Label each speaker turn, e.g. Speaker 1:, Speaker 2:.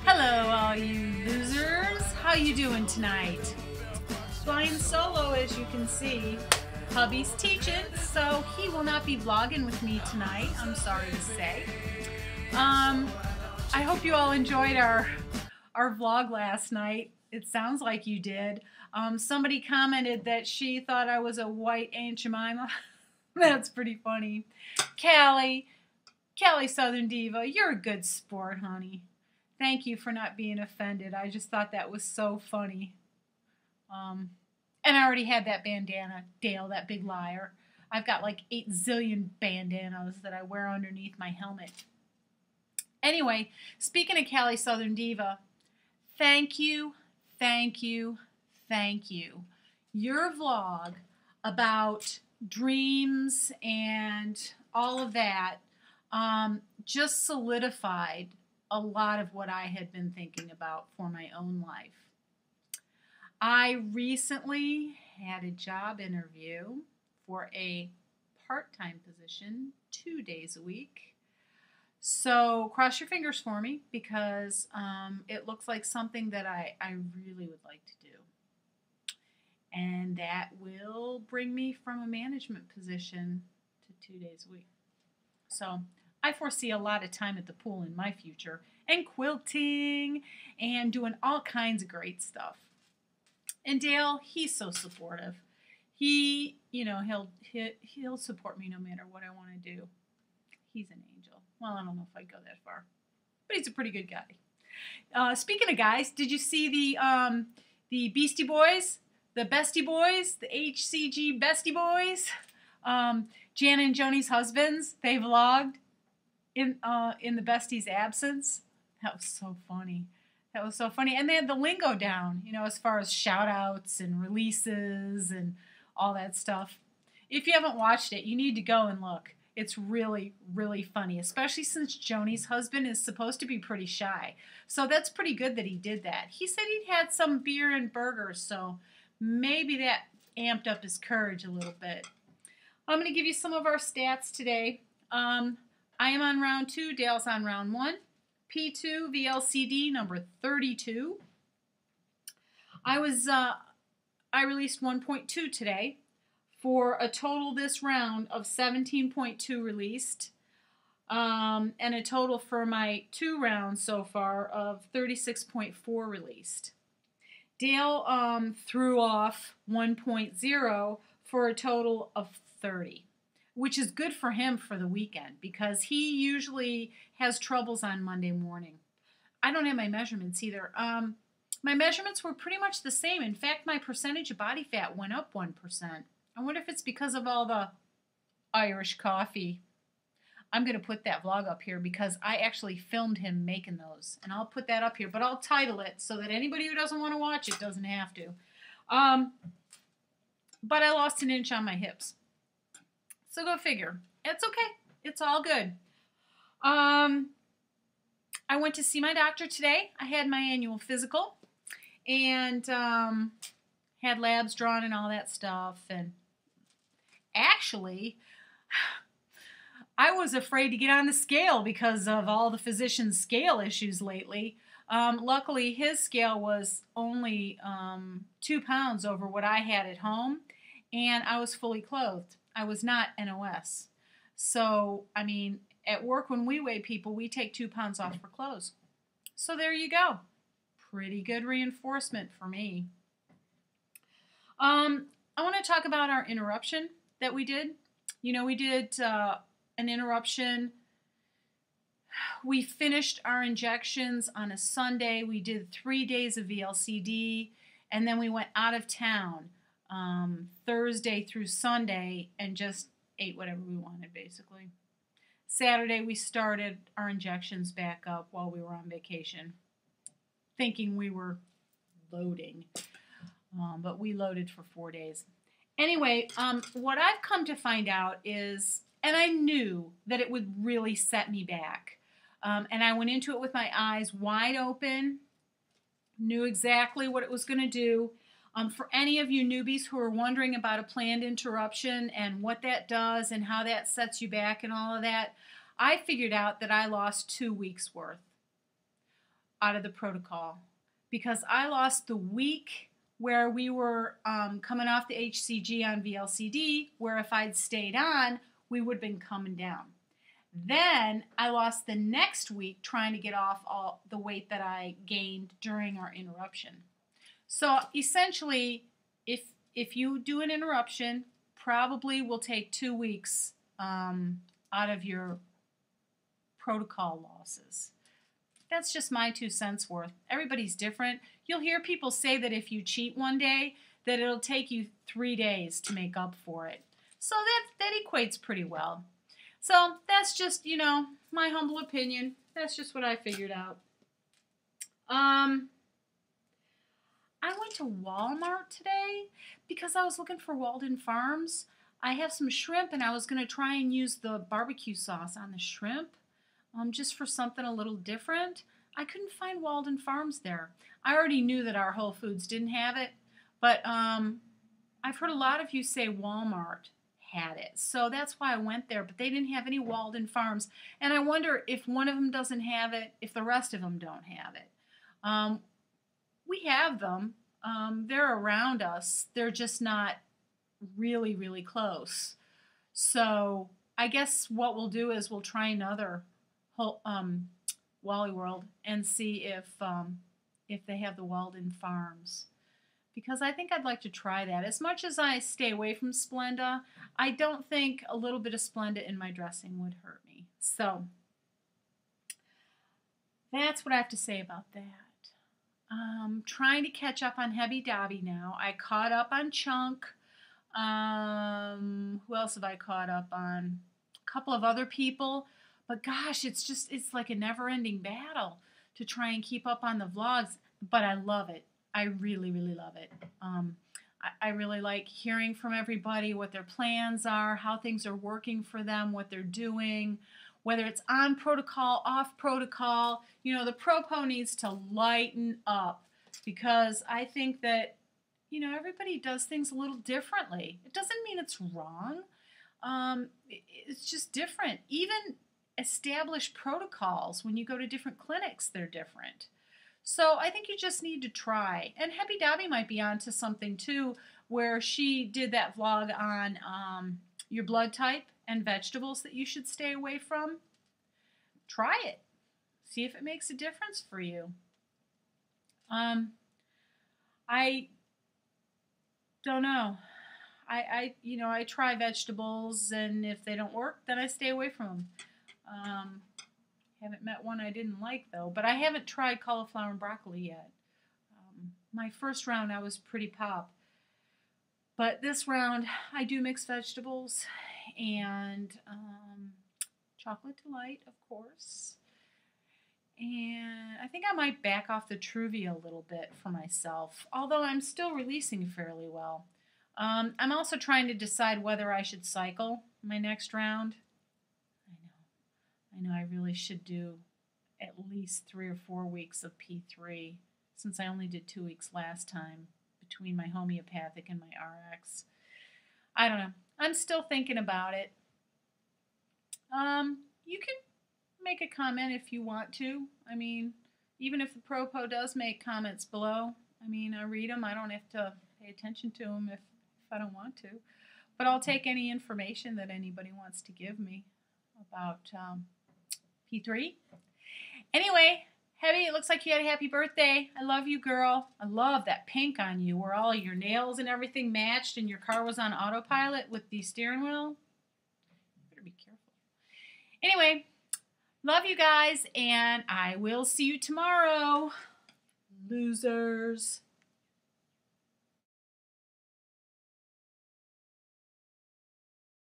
Speaker 1: Hello, all you losers. How you doing tonight? Flying solo, as you can see. Hubby's teaching, so he will not be vlogging with me tonight, I'm sorry to say. I hope you all enjoyed our vlog last night. It sounds like you did. Somebody commented that she thought I was a white Aunt Jemima. That's pretty funny. Callie Southern Diva, you're a good sport, honey. Thank you for not being offended. I just thought that was so funny. And I already had that bandana, Dale, that big liar. I've got like 8 zillion bandanas that I wear underneath my helmet. Anyway, speaking of Callie Southern Diva, thank you. Your vlog about dreams and all of that just solidified a lot of what I had been thinking about for my own life. I recently had a job interview for a part-time position 2 days a week. So cross your fingers for me because it looks like something that I really would like to do. And that will bring me from a management position to 2 days a week. So I foresee a lot of time at the pool in my future and quilting and doing all kinds of great stuff. And Dale, he's so supportive. He, he'll support me no matter what I want to do. He's an angel. Well, I don't know if I'd go that far, but he's a pretty good guy. Speaking of guys, did you see the Beastie Boys, the Bestie Boys, the HCG Bestie Boys? Jana and Joni's husbands, they vlogged in the Bestie's absence. That was so funny. That was so funny. And they had the lingo down, as far as shout outs and releases and all that stuff. If you haven't watched it, you need to go and look. It's really, really funny, especially since Joni's husband is supposed to be pretty shy. So that's pretty good that he did that. He said he'd had some beer and burgers, so maybe that amped up his courage a little bit. I'm going to give you some of our stats today. I am on round 2. Dale's on round 1. R2P2VLCD number 32. I released 1.2 today for a total this round of 17.2 released, and a total for my 2 rounds so far of 36.4 released. Dale threw off 1.0 for a total of 30. Which is good for him for the weekend because he usually has troubles on Monday morning. I don't have my measurements either. My measurements were pretty much the same. In fact, my percentage of body fat went up 1%. I wonder if it's because of all the Irish coffee. I'm going to put that vlog up here because I actually filmed him making those. And I'll put that up here, but I'll title it so that anybody who doesn't want to watch it doesn't have to. But I lost an inch on my hips. So go figure. It's okay. It's all good. I went to see my doctor today. I had my annual physical and had labs drawn and all that stuff. And actually, I was afraid to get on the scale because of all the physician's scale issues lately. Luckily, his scale was only 2 pounds over what I had at home, and I was fully clothed. I was not NOS. So, I mean, at work when we weigh people, we take 2 pounds off for clothes. So there you go. Pretty good reinforcement for me. I want to talk about our interruption that we did. We did an interruption. We finished our injections on a Sunday. We did 3 days of VLCD, and then we went out of town Thursday through Sunday and just ate whatever we wanted, basically. Saturday, we started our injections back up while we were on vacation, thinking we were loading, but we loaded for 4 days. Anyway, what I've come to find out is, and I knew that it would really set me back, and I went into it with my eyes wide open, knew exactly what it was going to do. For any of you newbies who are wondering about a planned interruption and what that does and how that sets you back and all of that, I figured out that I lost 2 weeks worth out of the protocol because I lost the week where we were coming off the HCG on VLCD, where if I'd stayed on, we would have been coming down. Then I lost the next week trying to get off all the weight that I gained during our interruption. So essentially, if you do an interruption, probably will take 2 weeks out of your protocol losses. That's just my 2 cents worth. Everybody's different. You'll hear people say that if you cheat one day, that it'll take you 3 days to make up for it. So that equates pretty well. So that's just, you know, my humble opinion. That's just what I figured out. I went to Walmart today because I was looking for Walden Farms. I have some shrimp and I was going to try and use the barbecue sauce on the shrimp just for something a little different. I couldn't find Walden Farms there. I already knew that our Whole Foods didn't have it, but I've heard a lot of you say Walmart had it. So that's why I went there, but they didn't have any Walden Farms. And I wonder if one of them doesn't have it, if the rest of them don't have it. We have them. They're around us. They're just not really, really close. So I guess what we'll do is we'll try another Wally World and see if they have the Walden Farms. Because I think I'd like to try that. As much as I stay away from Splenda, I don't think a little bit of Splenda in my dressing would hurt me. So that's what I have to say about that. Trying to catch up on Hebby Dobby now. I caught up on Chunk. Who else have I caught up on? A couple of other people. But gosh, it's like a never-ending battle to try and keep up on the vlogs. But I love it. I really, really love it. I really like hearing from everybody what their plans are, how things are working for them, what they're doing, whether it's on protocol, off protocol. You know, the Propo needs to lighten up because I think that, you know, everybody does things a little differently. It doesn't mean it's wrong. It's just different. Even established protocols, when you go to different clinics, they're different. So I think you just need to try. And Hebby Dobby might be onto something too, where she did that vlog on your blood type and vegetables that you should stay away from. Try it. See if it makes a difference for you. I don't know. I try vegetables, and if they don't work, then I stay away from them. Haven't met one I didn't like, though. But I haven't tried cauliflower and broccoli yet. My first round, I was pretty pop. But this round, I do mix vegetables and chocolate delight, of course. And I think I might back off the Truvia a little bit for myself, although I'm still releasing fairly well. I'm also trying to decide whether I should cycle my next round. I know I really should do at least 3 or 4 weeks of P3 since I only did 2 weeks last time between my homeopathic and my RX. I don't know. I'm still thinking about it. You can make a comment if you want to. I mean, even if the Propo does make comments below, I mean, I read them. I don't have to pay attention to them if I don't want to. But I'll take any information that anybody wants to give me about P3. Anyway, Hebby, it looks like you had a happy birthday. I love you, girl. I love that pink on you where all your nails and everything matched and your car was on autopilot with the steering wheel. Better be careful. Anyway, love you guys, and I will see you tomorrow. Losers.